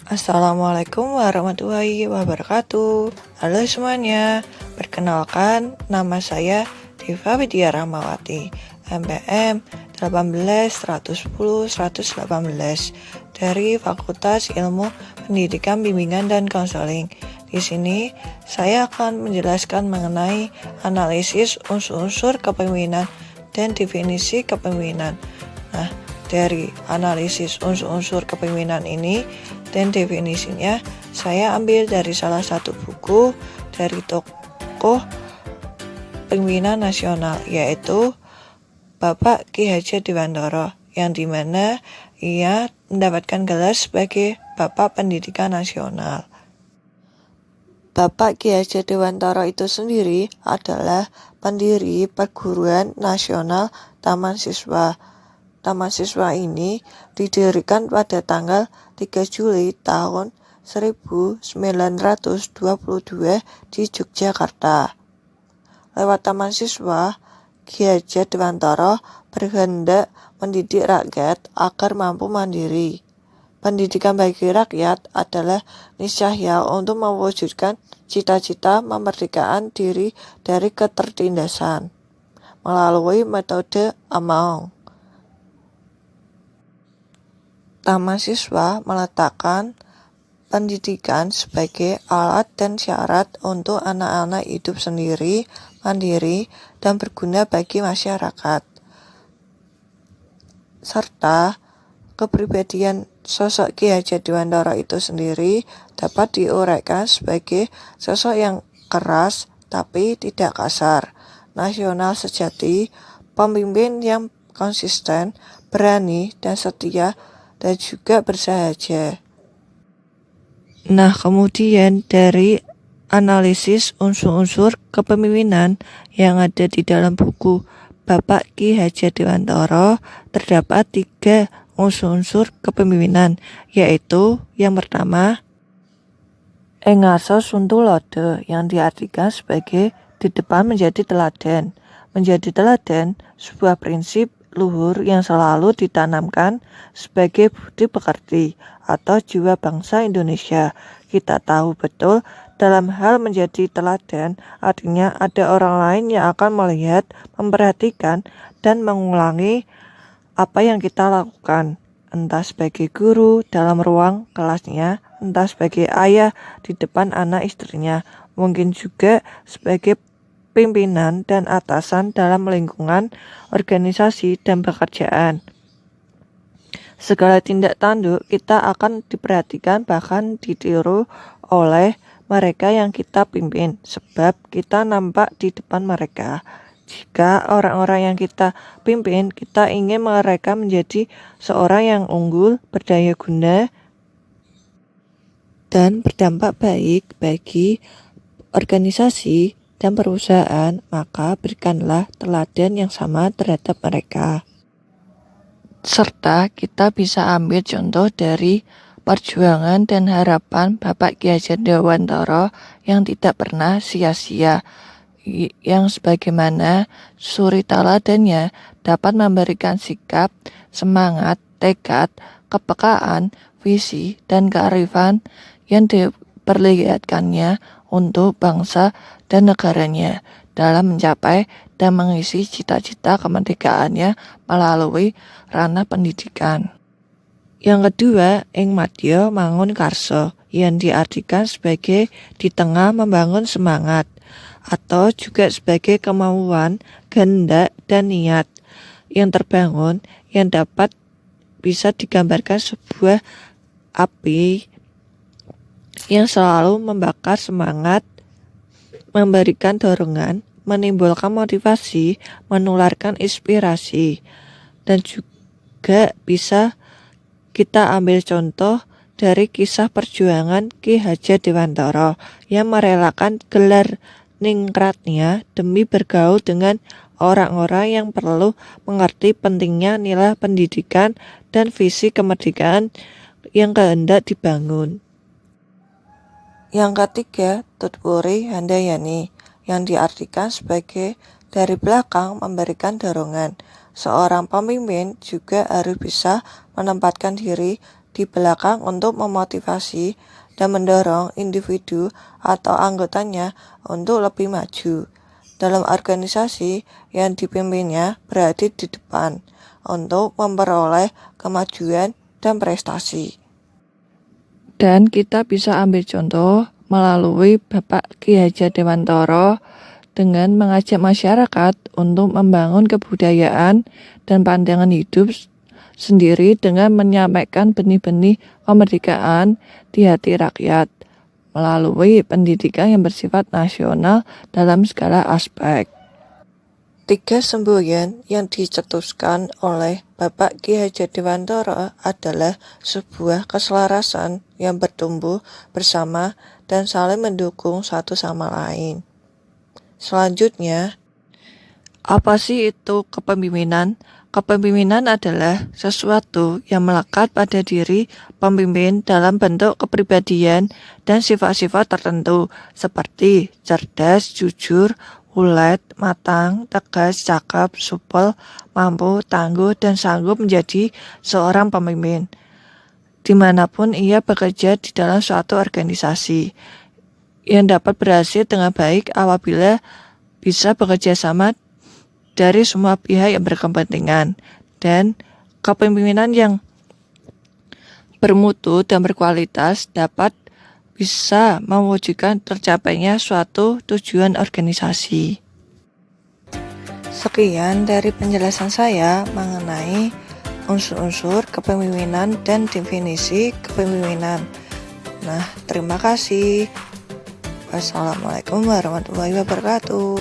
Assalamualaikum warahmatullahi wabarakatuh. Halo semuanya, perkenalkan nama saya Diva Widya Rahmawati, MPM 18 110 118 dari Fakultas Ilmu Pendidikan Bimbingan dan Konseling. Di sini saya akan menjelaskan mengenai analisis unsur-unsur kepemimpinan dan definisi kepemimpinan. Nah, dari analisis unsur-unsur kepemimpinan ini dan definisinya saya ambil dari salah satu buku dari tokoh pemimpinan nasional, yaitu Bapak Ki Hajar Dewantara, yang dimana ia mendapatkan gelar sebagai Bapak Pendidikan Nasional. Bapak Ki Hajar Dewantara itu sendiri adalah pendiri Perguruan Nasional Taman Siswa. Taman Siswa ini didirikan pada tanggal 3 Juli tahun 1922 di Yogyakarta. Lewat Taman Siswa, Ki Hajar Dewantara berkehendak mendidik rakyat agar mampu mandiri. Pendidikan bagi rakyat adalah niscaya untuk mewujudkan cita-cita memerdekakan diri dari ketertindasan melalui metode Amaung. Taman Siswa meletakkan pendidikan sebagai alat dan syarat untuk anak-anak hidup sendiri, mandiri, dan berguna bagi masyarakat. Serta kepribadian sosok Ki Hajar Dewantara itu sendiri dapat diuraikan sebagai sosok yang keras tapi tidak kasar, nasional sejati, pemimpin yang konsisten, berani dan setia, dan juga bersahaja. Nah, kemudian dari analisis unsur-unsur kepemimpinan yang ada di dalam buku Bapak Ki Hajar Dewantara, terdapat 3 unsur-unsur kepemimpinan, yaitu yang pertama, Engaso Suntulodo, yang diartikan sebagai di depan menjadi teladan. Menjadi teladan, sebuah prinsip luhur yang selalu ditanamkan sebagai budi pekerti atau jiwa bangsa Indonesia. Kita tahu betul dalam hal menjadi teladan artinya ada orang lain yang akan melihat, memperhatikan, dan mengulangi apa yang kita lakukan, entah sebagai guru dalam ruang kelasnya, entah sebagai ayah di depan anak istrinya, mungkin juga sebagai pimpinan dan atasan dalam lingkungan, organisasi, dan pekerjaan. Segala tindak tanduk kita akan diperhatikan bahkan ditiru oleh mereka yang kita pimpin, sebab kita nampak di depan mereka. Jika orang-orang yang kita pimpin, kita ingin mereka menjadi seorang yang unggul, berdaya guna, dan berdampak baik bagi organisasi dan perusahaan, maka berikanlah teladan yang sama terhadap mereka. Serta kita bisa ambil contoh dari perjuangan dan harapan Bapak Ki Hajar Dewantara yang tidak pernah sia-sia, yang sebagaimana suri teladannya dapat memberikan sikap, semangat, tekad, kepekaan, visi, dan kearifan yang diperlihatkannya untuk bangsa dan negaranya dalam mencapai dan mengisi cita-cita kemerdekaannya melalui ranah pendidikan. Yang kedua, ing madya mangun karsa, yang diartikan sebagai di tengah membangun semangat, atau juga sebagai kemauan, kehendak, dan niat yang terbangun yang dapat bisa digambarkan sebuah api yang selalu membakar semangat, memberikan dorongan, menimbulkan motivasi, menularkan inspirasi, dan juga bisa kita ambil contoh dari kisah perjuangan Ki Hajar Dewantara yang merelakan gelar ningratnya demi bergaul dengan orang-orang yang perlu mengerti pentingnya nilai pendidikan dan visi kemerdekaan yang kehendak dibangun. Yang ketiga, Tutpuri Handayani, yang diartikan sebagai dari belakang memberikan dorongan. Seorang pemimpin juga harus bisa menempatkan diri di belakang untuk memotivasi dan mendorong individu atau anggotanya untuk lebih maju. Dalam organisasi yang dipimpinnya berada di depan untuk memperoleh kemajuan dan prestasi. Dan kita bisa ambil contoh melalui Bapak Ki Hajar Dewantara dengan mengajak masyarakat untuk membangun kebudayaan dan pandangan hidup sendiri dengan menyampaikan benih-benih kemerdekaan di hati rakyat melalui pendidikan yang bersifat nasional dalam segala aspek. 3 semboyan yang dicetuskan oleh Bapak Ki Hajar Dewantara adalah sebuah keselarasan yang bertumbuh bersama dan saling mendukung satu sama lain. Selanjutnya, apa sih itu kepemimpinan? Kepemimpinan adalah sesuatu yang melekat pada diri pemimpin dalam bentuk kepribadian dan sifat-sifat tertentu seperti cerdas, jujur, ulet, matang, tegas, cakep, supel, mampu, tangguh, dan sanggup menjadi seorang pemimpin dimanapun ia bekerja di dalam suatu organisasi yang dapat berhasil dengan baik apabila bisa bekerja sama dari semua pihak yang berkepentingan, dan kepemimpinan yang bermutu dan berkualitas dapat bisa mewujudkan tercapainya suatu tujuan organisasi. Sekian dari penjelasan saya mengenai unsur-unsur kepemimpinan dan definisi kepemimpinan. Nah, terima kasih. Wassalamualaikum warahmatullahi wabarakatuh.